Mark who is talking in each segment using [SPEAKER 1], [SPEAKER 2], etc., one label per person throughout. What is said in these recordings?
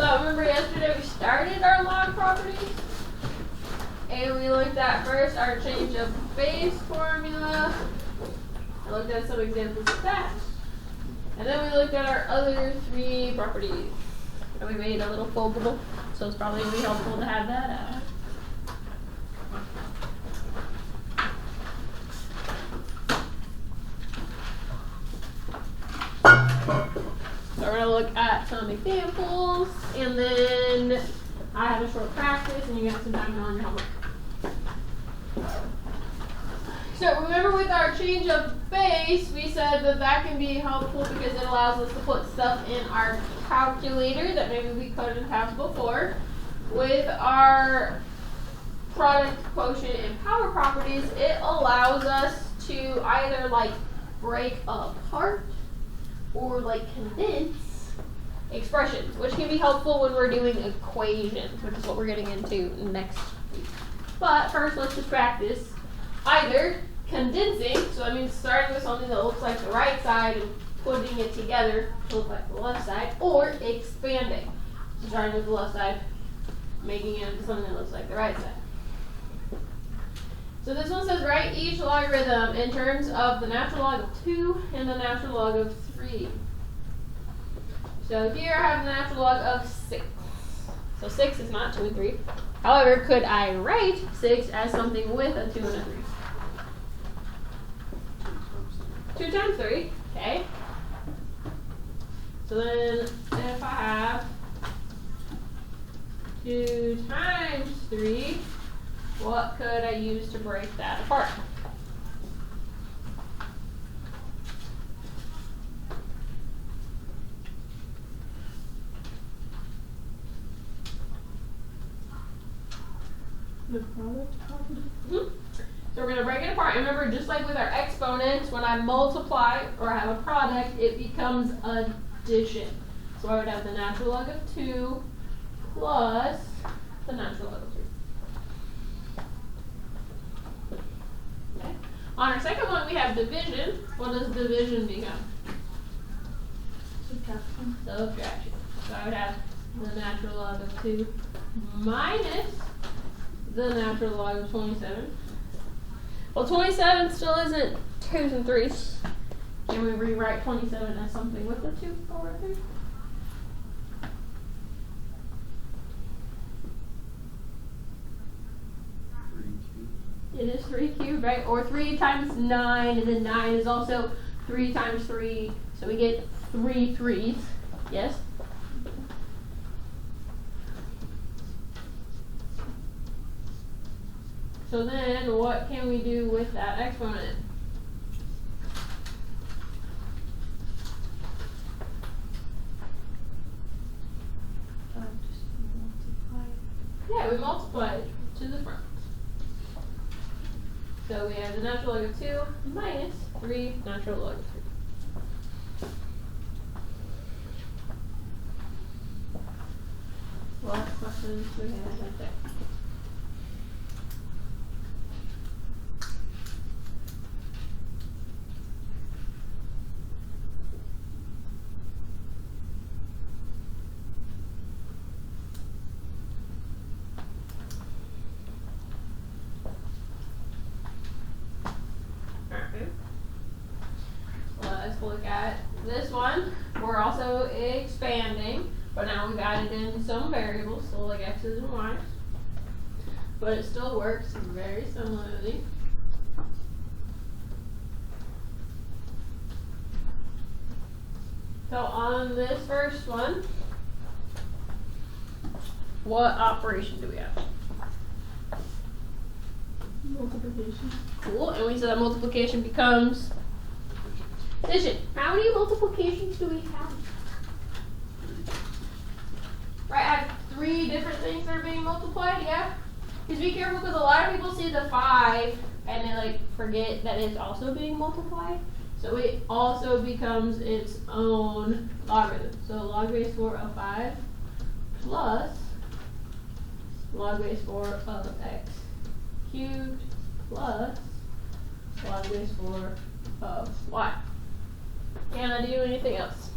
[SPEAKER 1] So remember yesterday we started our log properties? And we looked at first our change of base formula. I looked at some examples of that. And then we looked at our other three properties. And we made a little foldable, so it's probably going to be helpful to have that out. So we're going to look at some examples, and then I have a short practice, and you got some time on your homework. So remember with our change of base, we said that that can be helpful because it allows us to put stuff in our calculator that maybe we couldn't have before. With our product, quotient, and power properties, it allows us to either like break apart or like condense expressions, which can be helpful when we're doing equations, which is what we're getting into next week. But first, let's just practice either condensing, so that means starting with something that looks like the right side and putting it together to look like the left side, or expanding, so starting with the left side, making it into something that looks like the right side. So this one says write each logarithm in terms of the natural log of 2 and the natural log of 3. So here I have the natural log of 6. So 6 is not 2 and 3. However, could I write 6 as something with a 2 and a 3? 2 times 3, okay. So then if I have 2 times 3, what could I use to break that apart? The product property? So we're going to break it apart. And remember, just like with our exponents, when I multiply or have a product, it becomes addition. So I would have the natural log of 2 plus the natural log of 3. Okay. On our second one, we have division. What does division become? Subtraction. Subtraction. So I would have the natural log of 2 minus the natural log of 27. Well, 27 still isn't 2s and 3s. Can we rewrite 27 as something with a 2 or a 3? It is 3 cubed, right? Or 3 times 9, and then 9 is also 3 times 3. So we get 3 3s. Yes? So then what can we do with that exponent?
[SPEAKER 2] Just multiply.
[SPEAKER 1] Yeah, we multiply it to the front. So we have the natural log of 2 minus 3 natural log of 3. What questions do we have right there? Let's look at this one. We're also expanding, but now we've added in some variables, so like x's and y's. But it still works very similarly. So on this first one, what operation do we have?
[SPEAKER 2] Multiplication.
[SPEAKER 1] Cool, and we said that multiplication becomes addition. How many multiplications do we have? Right, I have 3 different things that are being multiplied, yeah? Just be careful because a lot of people see the 5 and they like forget that it's also being multiplied. So it also becomes its own logarithm. So log base 4 of 5 plus log base 4 of x cubed plus log base 4 of y. Can I do anything else?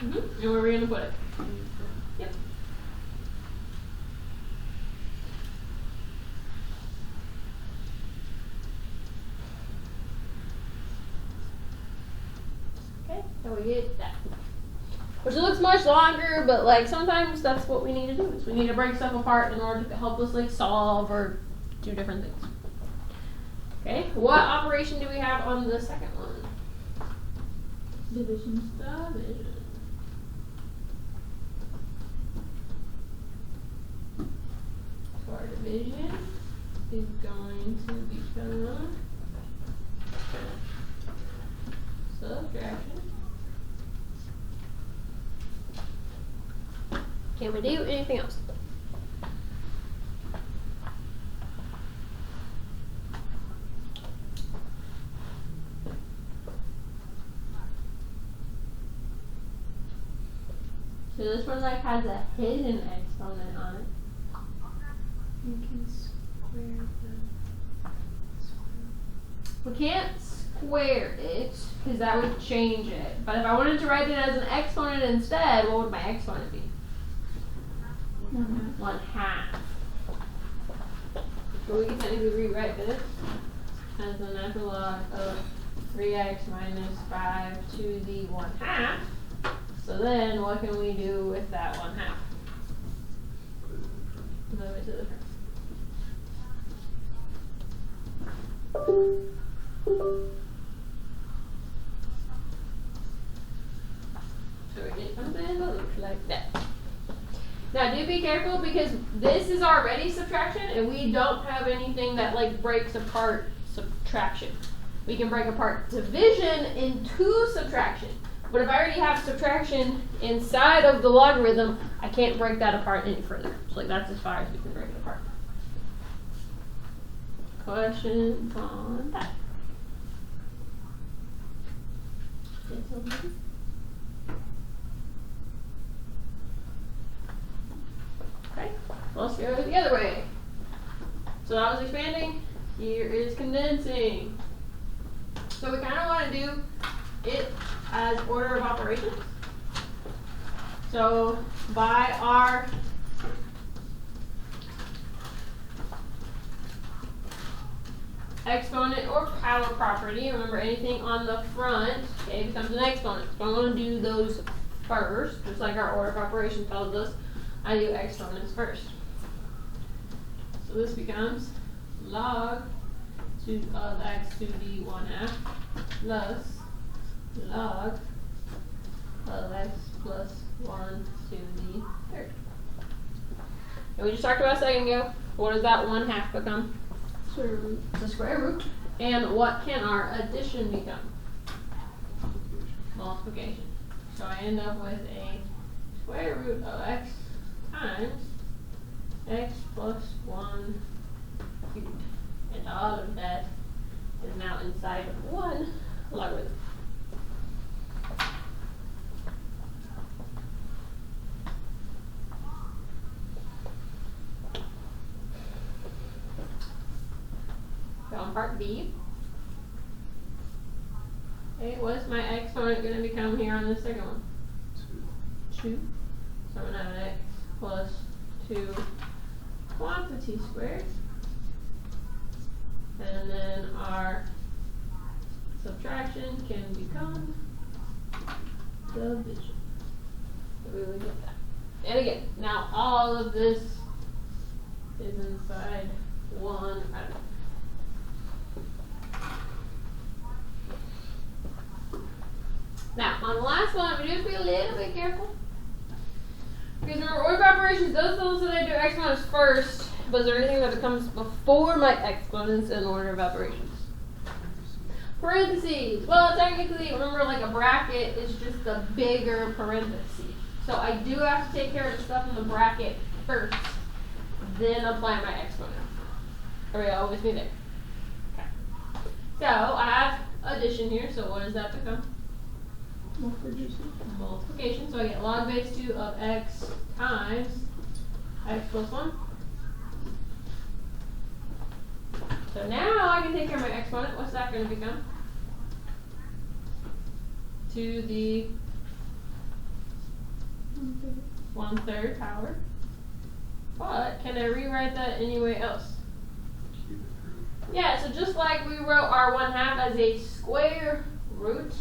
[SPEAKER 1] And where are we gonna put it? Yep. Okay, so we get that. Which looks much longer, but like sometimes that's what we need to do, is we need to break stuff apart in order to help us like solve or do different things. Okay, what operation do we have on the second one?
[SPEAKER 2] Division.
[SPEAKER 1] Division. So our division is going to become subtraction. Can we do anything else? So this one like has a hidden exponent on it.
[SPEAKER 2] You can square the square.
[SPEAKER 1] We can't square it because that would change it. But if I wanted to write it as an exponent instead, what would my exponent be?
[SPEAKER 2] 1/2.
[SPEAKER 1] 1/2. So we can technically rewrite this as the natural log of 3x minus 5 to the 1/2. So then what can we do with that 1/2? Move it to the front. So we get something that looks like that. Now do be careful because this is already subtraction and we don't have anything that like breaks apart subtraction. We can break apart division into subtraction. But if I already have subtraction inside of the logarithm, I can't break that apart any further. So like that's as far as we can break it apart. Questions on that? Okay, let's go the other way. So that was expanding, here is condensing. So we kind of want to do it as order of operations. So by our exponent or power property, remember anything on the front, okay, becomes an exponent. So I'm going to do those first, just like our order of operations tells us. I do exponents first. So this becomes log of x to the 1/2 plus log of x plus 1 to the 3rd. And we just talked about a second ago, what does that 1/2 become?
[SPEAKER 2] Square root.
[SPEAKER 1] The square root. And what can our addition become? Multiplication. So I end up with a square root of x times x plus 1 cubed. And all of that is now inside of one logarithm. So on part B, okay, what's my exponent going to become here on this second one? 2. So I'm going to have an x plus 2 quantity squared. And then our subtraction can become division. So we would get that. And again, now all of this is inside one item. Now, on the last one, we just be a little bit careful. Because remember, order of operations does tell us that I do exponents first, but is there anything that comes before my exponents in order of operations? Parentheses. Well, technically, remember, like a bracket is just a bigger parenthesis. So I do have to take care of the stuff in the bracket first, then apply my exponent. Are we always be there? Okay. So I have addition here, so what does that become?
[SPEAKER 2] Multiplication.
[SPEAKER 1] Multiplication. So I get log base 2 of x times x plus 1. So now I can take care of my exponent. What's that going to become? To the 1/3 power. But can I rewrite that any way else? Yeah, so just like we wrote our 1/2 as a square root,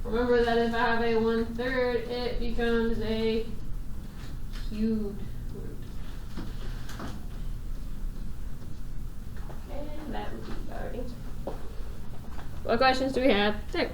[SPEAKER 1] remember that if I have a 1/3, it becomes a cubed root. And that would be our answer. What questions do we have? There.